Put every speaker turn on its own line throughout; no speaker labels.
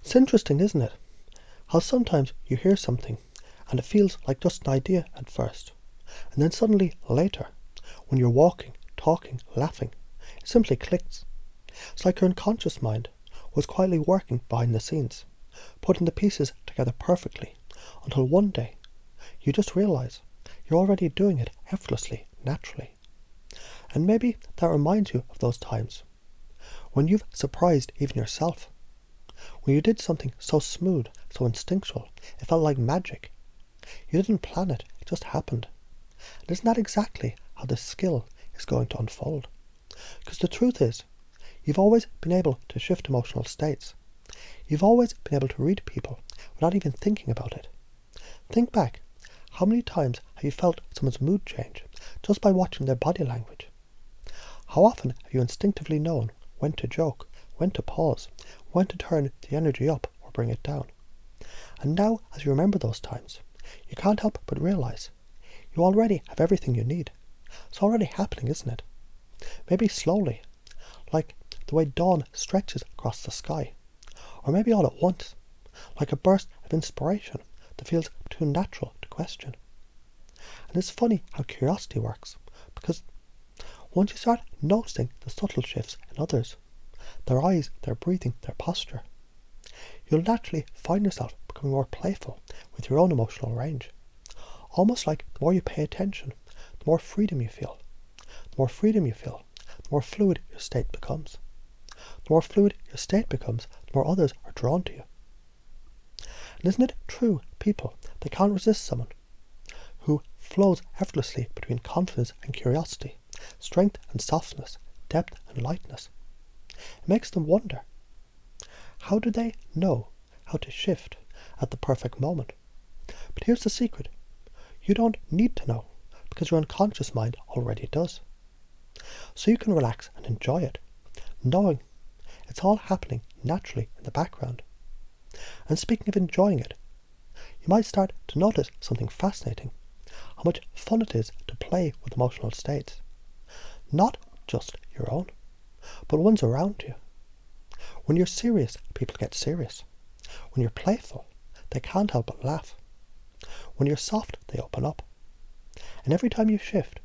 It's interesting, isn't it? How sometimes you hear something and it feels like just an idea at first, and then suddenly later, when you're walking, talking, laughing, it simply clicks. It's like your unconscious mind was quietly working behind the scenes, putting the pieces together perfectly, until one day you just realise you're already doing it effortlessly, naturally. And maybe that reminds you of those times when you've surprised even yourself. When you did something so smooth, so instinctual, it felt like magic. You didn't plan it, it just happened. And isn't that exactly how this skill is going to unfold? Because the truth is, you've always been able to shift emotional states. You've always been able to read people without even thinking about it. Think back, how many times have you felt someone's mood change just by watching their body language? How often have you instinctively known when to joke, when to pause, when to turn the energy up or bring it down? And now, as you remember those times, you can't help but realise you already have everything you need. It's already happening, isn't it? Maybe slowly, like the way dawn stretches across the sky. Or maybe all at once, like a burst of inspiration that feels too natural to question. And it's funny how curiosity works, because once you start noticing the subtle shifts in others, their eyes, their breathing, their posture, you'll naturally find yourself becoming more playful with your own emotional range. Almost like the more you pay attention, the more freedom you feel. The more freedom you feel, the more fluid your state becomes. The more fluid your state becomes, the more others are drawn to you. And isn't it true, people, they can't resist someone who flows effortlessly between confidence and curiosity, strength and softness, depth and lightness? It makes them wonder, how do they know how to shift at the perfect moment? But here's the secret. You don't need to know, because your unconscious mind already does. So you can relax and enjoy it, knowing it's all happening naturally in the background. And speaking of enjoying it, you might start to notice something fascinating, how much fun it is to play with emotional states. Not just your own, but ones around you. When you're serious, people get serious. When you're playful, they can't help but laugh. When you're soft, they open up. And every time you shift,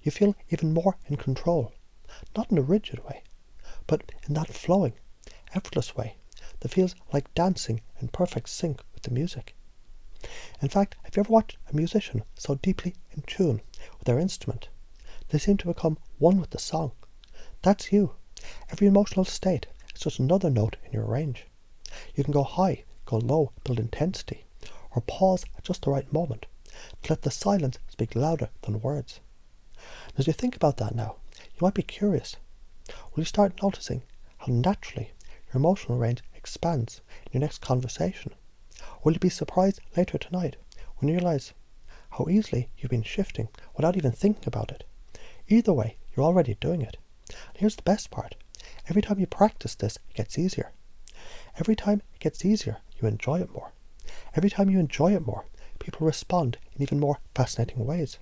you feel even more in control, not in a rigid way, but in that flowing, effortless way that feels like dancing in perfect sync with the music. In fact, have you ever watched a musician so deeply in tune with their instrument, they seem to become one with the song? That's you. Every emotional state is just another note in your range. You can go high, go low, build intensity, or pause at just the right moment to let the silence speak louder than words. And as you think about that now, you might be curious. Will you start noticing how naturally your emotional range expands in your next conversation? Or will you be surprised later tonight when you realise how easily you've been shifting without even thinking about it? Either way, you're already doing it. And here's the best part. Every time you practice this, it gets easier. Every time it gets easier, you enjoy it more. Every time you enjoy it more, people respond in even more fascinating ways.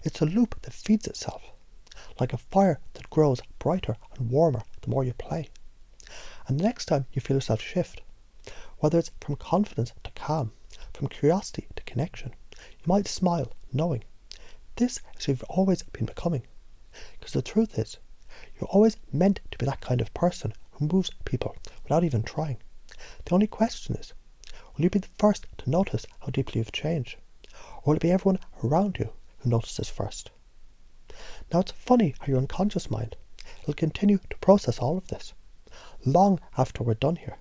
It's a loop that feeds itself, like a fire that grows brighter and warmer the more you play. And the next time you feel yourself shift, whether it's from confidence to calm, from curiosity to connection, you might smile, knowing this is who you've always been becoming. Because the truth is, you're always meant to be that kind of person who moves people without even trying. The only question is, will you be the first to notice how deeply you've changed? Or will it be everyone around you who notices first? Now it's funny how your unconscious mind will continue to process all of this, long after we're done here,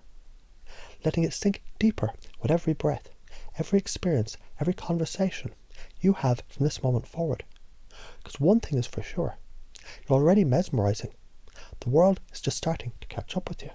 letting it sink deeper with every breath, every experience, every conversation you have from this moment forward. Because one thing is for sure, you're already mesmerizing. The world is just starting to catch up with you.